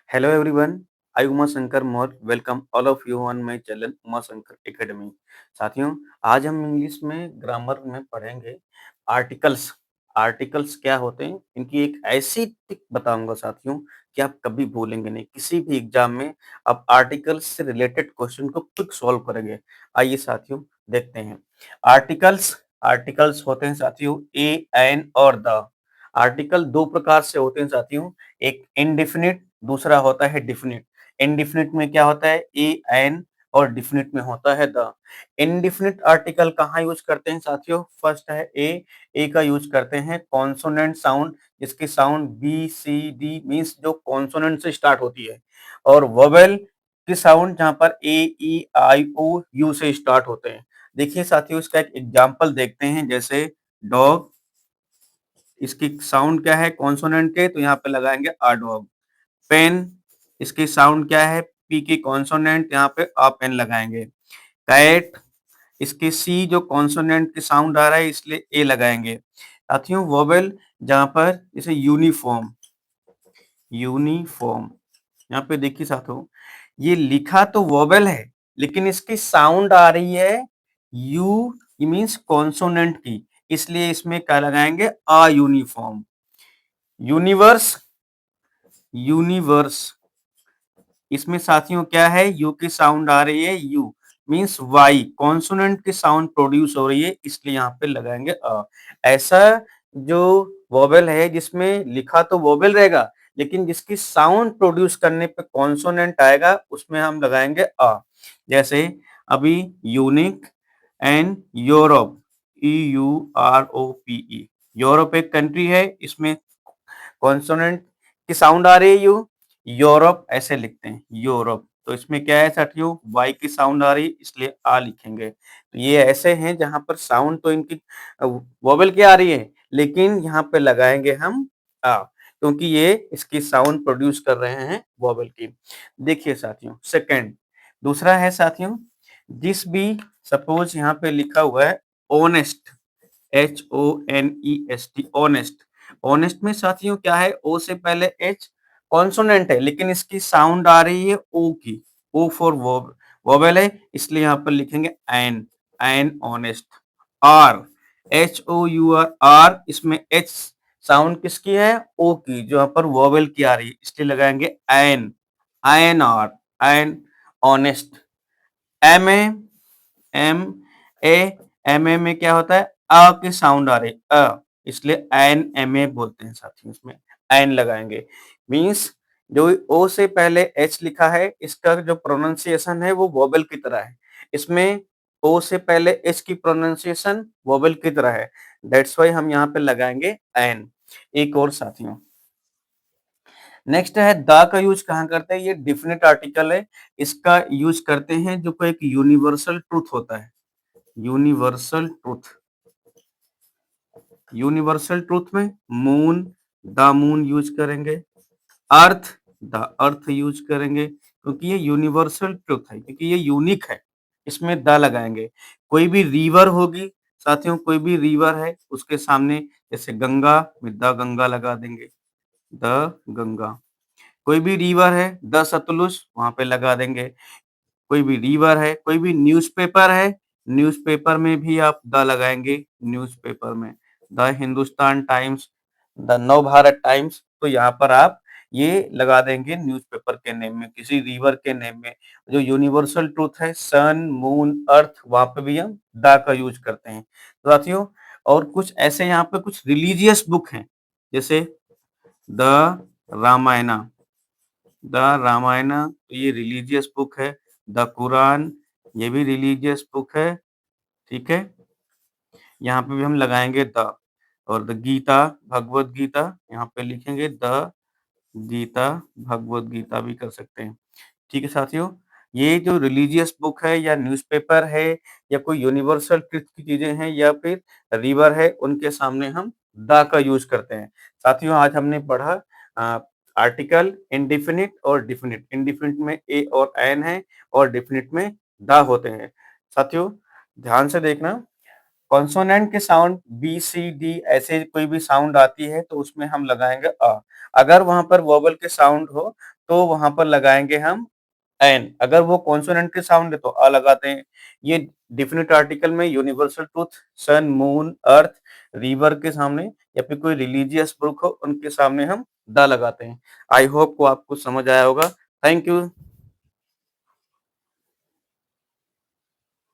Hello everyone, I Uma Shankar Moore welcome all of you on my channel Uma Shankar academy. साथियों, आज हम English में grammar में पढ़ेंगे आर्टिकल्स। आर्टिकल्स क्या होते हैं? इनकी एक ऐसी ट्रिक बताऊंगा साथियों कि आप कभी भूलेंगे नहीं। किसी भी एग्जाम में आप आर्टिकल्स से रिलेटेड क्वेश्चन को क्विक सॉल्व करेंगे। आइए साथियों देखते हैं। आर्टिकल्स आर्टिकल्स होते हैं साथियों ए, एन और द। आर्टिकल दो प्रकार से होते हैं साथियों, एक इनडिफिनिट, दूसरा होता है डिफिनिट। इनडिफिनिट में क्या होता है? ए, एन और डिफिनिट में होता है द। इनडिफिनिट आर्टिकल कहाँ यूज करते हैं साथियों? फर्स्ट है ए। ए का यूज करते हैं कॉन्सोनेंट साउंड, जिसकी sound B C D means जो कॉन्सोनेंट से स्टार्ट होती है, और वोवेल की साउंड जहां पर ए ई आई ओ यू से स्टार्ट होते हैं। देखिए साथियों, इसका एक एग्जाम्पल देखते हैं। जैसे डॉग, इसकी साउंड क्या है कॉन्सोनेंट के, तो यहाँ पे लगाएंगे आ डॉग। पेन, इसकी साउंड क्या है पी की कॉन्सोनेंट, यहाँ पे आ पेन लगाएंगे। कैट, इसकी सी जो कॉन्सोनेंट की साउंड आ रहा है इसलिए ए लगाएंगे। साथियों वोवेल जहां पर जैसे यूनिफॉर्म, यूनिफॉर्म यहाँ पे देखिए साथियों, ये लिखा तो वोवेल है लेकिन इसकी साउंड आ रही है यू मीन्स कॉन्सोनेंट की, इसलिए इसमें क्या लगाएंगे आ यूनिफॉर्म। यूनिवर्स, यूनिवर्स इसमें साथियों क्या है यू की साउंड आ रही है यू मीन्स वाई, कॉन्सोनेंट की साउंड प्रोड्यूस हो रही है इसलिए यहाँ पे लगाएंगे अ। ऐसा जो वोवेल है जिसमें लिखा तो वोवेल रहेगा लेकिन जिसकी साउंड प्रोड्यूस करने पे कॉन्सोनेंट आएगा उसमें हम लगाएंगे अ। जैसे अभी unique and Europe, E U R O P E, Europe एक कंट्री है, इसमें कॉन्सोनेंट की साउंड आ रही है यू, यूरोप ऐसे लिखते हैं यूरोप। तो इसमें क्या है साथियों वाई की साउंड आ रही है इसलिए आ लिखेंगे। तो ये ऐसे हैं जहां पर साउंड तो इनकी वोवेल की आ रही है लेकिन यहाँ पे लगाएंगे हम आ, क्योंकि ये इसकी साउंड प्रोड्यूस कर रहे हैं वोवेल की। देखिए साथियों सेकंड, दूसरा है साथियों जिस भी, सपोज यहाँ पे लिखा हुआ है honest, H O N E S T, honest. Honest में साथियों क्या है ओ से पहले एच कॉन्सोनेंट है लेकिन इसकी साउंड आ रही है ओ की, ओ फॉर वोवेल है इसलिए यहाँ पर लिखेंगे an, an honest. Hour, H O U R, hour इसमें एच साउंड किसकी है ओ की, जो यहाँ पर वोवेल की आ रही है इसलिए लगाएंगे an, an hour, an honest. M A, M A, M A में क्या होता है अ की साउंड आ रही है अ, इसलिए एन एम ए बोलते हैं साथियों, इसमें एन लगाएंगे। मींस जो ओ से पहले एच लिखा है इसका जो प्रोनाउंसिएशन है वो वोवेल की तरह है, इसमें ओ से पहले एच की प्रोनाउंसिएशन वोवेल की तरह है, दैट्स वाई हम यहाँ पे लगाएंगे एन। एक और साथियों, नेक्स्ट है द का यूज कहाँ करते हैं? ये डिफिनिट आर्टिकल है, इसका यूज करते हैं जो कोई एक यूनिवर्सल ट्रूथ होता है। यूनिवर्सल ट्रूथ, यूनिवर्सल ट्रूथ में मून, द मून यूज करेंगे। अर्थ, द अर्थ यूज करेंगे क्योंकि ये यूनिवर्सल ट्रूथ है, क्योंकि ये यूनिक है इसमें द लगाएंगे। कोई भी रिवर होगी साथियों, कोई भी रिवर है उसके सामने जैसे गंगा में द गंगा लगा देंगे, द गंगा। कोई भी रिवर है द सतलुज वहां पे लगा देंगे। कोई भी रिवर है, कोई भी न्यूज़पेपर है, न्यूज़पेपर में भी आप द लगाएंगे, न्यूज़पेपर में द हिंदुस्तान टाइम्स, द नव भारत टाइम्स, तो यहाँ पर आप ये लगा देंगे न्यूज़पेपर के नेम में, किसी रिवर के नेम में। जो यूनिवर्सल ट्रूथ है सन मून अर्थ, वहां पे भी हम द का यूज करते हैं। तो साथियों और कुछ ऐसे यहाँ पे कुछ रिलीजियस बुक हैं, जैसे द रामायणा, द रामायणा ये रिलीजियस बुक है। द कुरान ये भी रिलीजियस बुक है, ठीक है, यहाँ पे भी हम लगाएंगे द। और द गीता, भगवत गीता यहाँ पे लिखेंगे द गीता, भगवत गीता भी कर सकते हैं। ठीक है साथियों, ये जो रिलीजियस बुक है या न्यूज़पेपर है या कोई यूनिवर्सल ट्रुथ की चीजें हैं या फिर रिवर है, उनके सामने हम द का यूज करते हैं। साथियों आज हमने पढ़ा आर्टिकल इंडिफिनिट और डिफिनिट। इंडिफिनिट में ए और एन है और डिफिनिट में द होते हैं। साथियों ध्यान से देखना, कॉन्सोनेंट के साउंड बी सी डी ऐसे कोई भी साउंड आती है तो उसमें हम लगाएंगे अ। अगर वहां पर वोवेल के साउंड हो तो वहाँ पर लगाएँगे हम एन। अगर वो कॉन्सोनेंट के साउंड है तो अ लगाते हैं। ये डेफिनिट आर्टिकल में यूनिवर्सल ट्रुथ सन, मून, अर्थ, रिवर के सामने या फिर कोई रिलीजियस बुक हो उनके सामने हम द लगाते हैं। आई होप को आपको समझ आया होगा। Thank you.